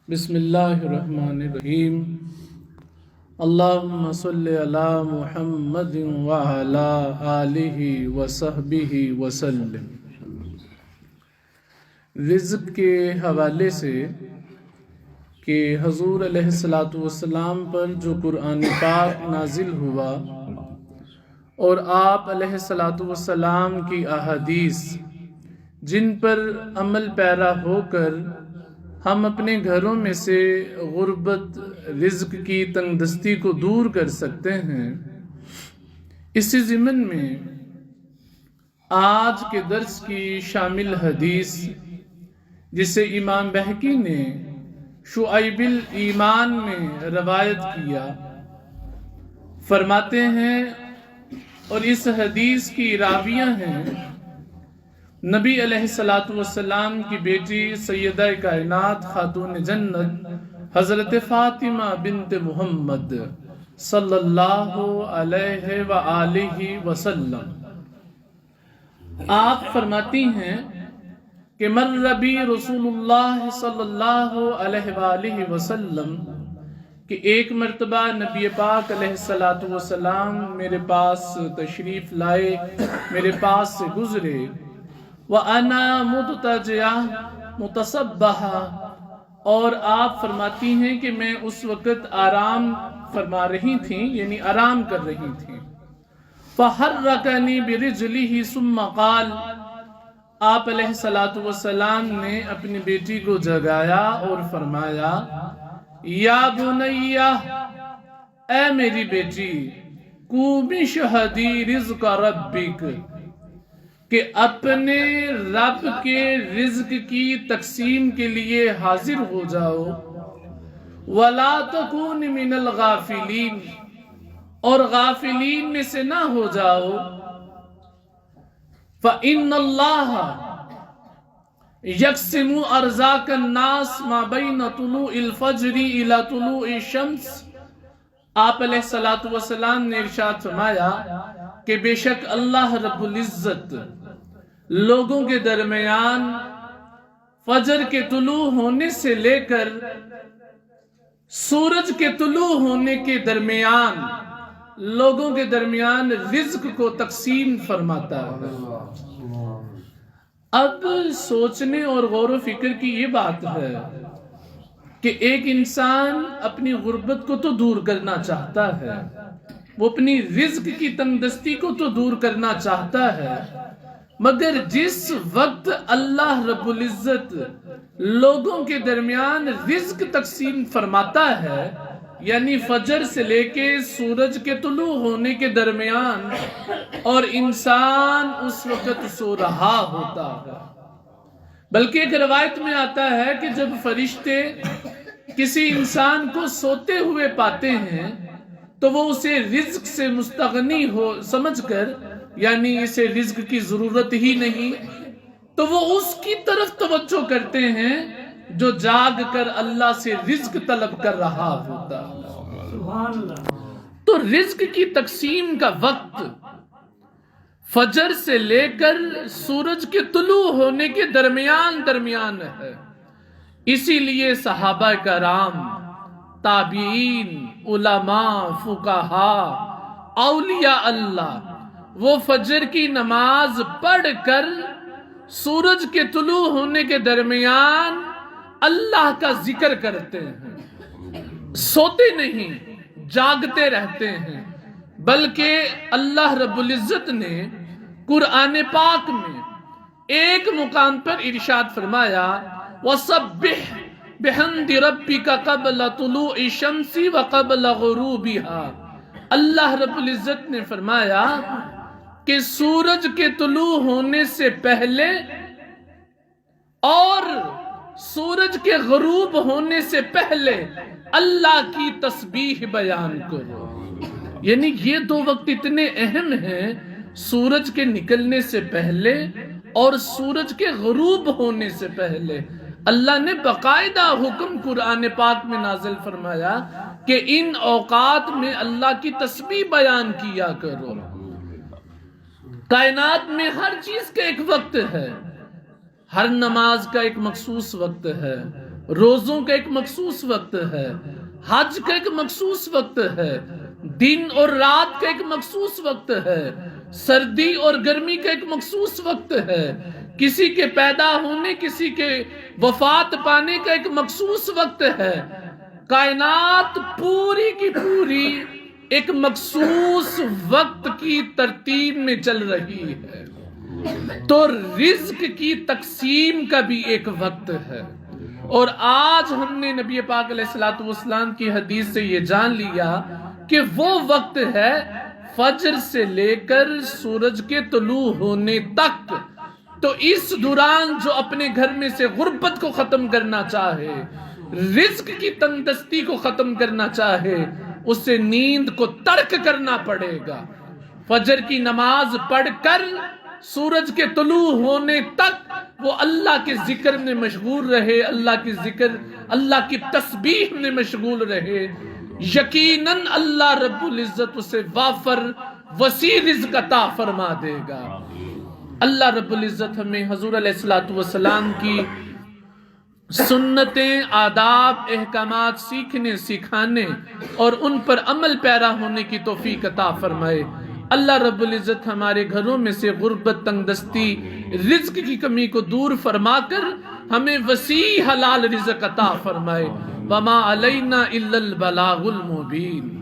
بسم اللہ الرحمن الرحیم اللہم صلی علی محمد وعلی آلہ وصحبہ وسلم۔ رزق کے حوالے سے کہ حضور علیہ السلام پر جو قرآن پاک نازل ہوا اور آپ علیہ السلام کی احادیث جن پر عمل پیرا ہو کر ہم اپنے گھروں میں سے غربت، رزق کی تنگ دستی کو دور کر سکتے ہیں، اسی ضمن میں آج کے درس کی شامل حدیث جسے امام بہقی نے شعیب الایمان میں روایت کیا، فرماتے ہیں اور اس حدیث کی راویہ ہیں نبی علیہ السلام کی بیٹی سیدہ کائنات خاتون جنت حضرت فاطمہ بنت محمد صلی اللہ علیہ وآلہ وسلم۔ آپ فرماتی ہیں کہ مر بی رسول اللہ صلی اللہ علیہ وآلہ وسلم کہ ایک مرتبہ نبی پاک علیہ السلام میرے پاس تشریف لائے، میرے پاس سے گزرے، وَأَنَا مُضْطَجِعَةٌ مُتَصَبَّحَةٌ، اور آپ فرماتی ہیں کہ میں اس وقت آرام فرما رہی تھیں، یعنی آرام کر رہی تھیں۔ فَحَرَّكَنِي بِرِجْلِهِ ثُمَّ قَالَ، آپ علیہ السلام نے اپنی بیٹی کو جگایا اور فرمایا، یا بنیہ، اے میری بیٹی، قومی شہدی رزق ربک، کہ اپنے رب کے رزق کی تقسیم کے لیے حاضر ہو جاؤ، وَلَا تَكُونِ مِنَ الْغَافِلِينَ، اور غافلین میں سے نہ ہو جاؤ، فَإِنَّ اللَّهَ يَقْسِمُ أَرْزَاقَ النَّاسِ مَا بَيْنَ طُلُوعِ الْفَجْرِ إِلَى طُلُوعِ الشَّمْسِ۔ آپ علیہ السلام نے ارشاد فرمایا کہ بے شک اللہ رب العزت لوگوں کے درمیان فجر کے طلوع ہونے سے لے کر سورج کے طلوع ہونے کے درمیان لوگوں کے درمیان رزق کو تقسیم فرماتا ہے۔ اب سوچنے اور غور و فکر کی یہ بات ہے کہ ایک انسان اپنی غربت کو تو دور کرنا چاہتا ہے، وہ اپنی رزق کی تنگ دستی کو تو دور کرنا چاہتا ہے، مگر جس وقت اللہ رب العزت لوگوں کے درمیان رزق تقسیم فرماتا ہے، یعنی فجر سے لے کے سورج کے طلوع ہونے کے درمیان، اور انسان اس وقت سو رہا ہوتا ہے، بلکہ ایک روایت میں آتا ہے کہ جب فرشتے کسی انسان کو سوتے ہوئے پاتے ہیں تو وہ اسے رزق سے مستغنی ہو سمجھ کر، یعنی اسے رزق کی ضرورت ہی نہیں، تو وہ اس کی طرف توجہ کرتے ہیں جو جاگ کر اللہ سے رزق طلب کر رہا ہوتا ہے۔ تو رزق کی تقسیم کا وقت فجر سے لے کر سورج کے طلوع ہونے کے درمیان ہے۔ اسی لیے صحابہ کرام، تابعین، علماء، فقہاء، اولیاء اللہ، وہ فجر کی نماز پڑھ کر سورج کے طلوع ہونے کے درمیان اللہ کا ذکر کرتے ہیں، سوتے نہیں، جاگتے رہتے ہیں، بلکہ اللہ رب العزت نے قرآن پاک میں ایک مقام پر ارشاد فرمایا، وَسَبِّحْ بِحَمْدِ رَبِّكَ قَبْلَ طُلُوعِ الشَّمْسِ وَقَبْلَ غُرُوبِهَا۔ اللہ رب العزت نے فرمایا کہ سورج کے طلوع ہونے سے پہلے اور سورج کے غروب ہونے سے پہلے اللہ کی تسبیح بیان کرو، یعنی یہ دو وقت اتنے اہم ہیں، سورج کے نکلنے سے پہلے اور سورج کے غروب ہونے سے پہلے۔ اللہ نے باقاعدہ حکم قرآن پاک میں نازل فرمایا کہ ان اوقات میں اللہ کی تسبیح بیان کیا کرو۔ کائنات میں ہر چیز کا ایک وقت ہے، ہر نماز کا ایک مخصوص وقت ہے، روزوں کا ایک مخصوص وقت ہے، حج کا ایک مخصوص وقت ہے، دن اور رات کا ایک مخصوص وقت ہے، سردی اور گرمی کا ایک مخصوص وقت ہے، کسی کے پیدا ہونے کسی کے وفات پانے کا ایک مخصوص وقت ہے۔ کائنات پوری کی پوری ایک مخصوص وقت کی ترتیب میں چل رہی ہے، تو رزق کی تقسیم کا بھی ایک وقت ہے۔ اور آج ہم نے نبی پاک علیہ السلام کی حدیث سے یہ جان لیا کہ وہ وقت ہے فجر سے لے کر سورج کے طلوع ہونے تک۔ تو اس دوران جو اپنے گھر میں سے غربت کو ختم کرنا چاہے، رزق کی تنگدستی کو ختم کرنا چاہے، اسے نیند کو ترک کرنا پڑے گا۔ فجر کی نماز پڑھ کر سورج کے طلوع ہونے تک وہ اللہ کے ذکر میں مشغول رہے، اللہ کی تسبیح میں مشغول رہے، یقیناً اللہ رب العزت اسے وافر وسیع رزق عطا فرما دے گا۔ اللہ رب العزت ہمیں حضور علیہ السلام کی سنتیں، آداب، احکامات سیکھنے، سکھانے اور ان پر عمل پیرا ہونے کی توفیق عطا فرمائے۔ اللہ رب العزت ہمارے گھروں میں سے غربت، تنگدستی، رزق کی کمی کو دور فرما کر ہمیں وسیع حلال رزق عطا فرمائے۔ وما علینا الا البلاغ المبین۔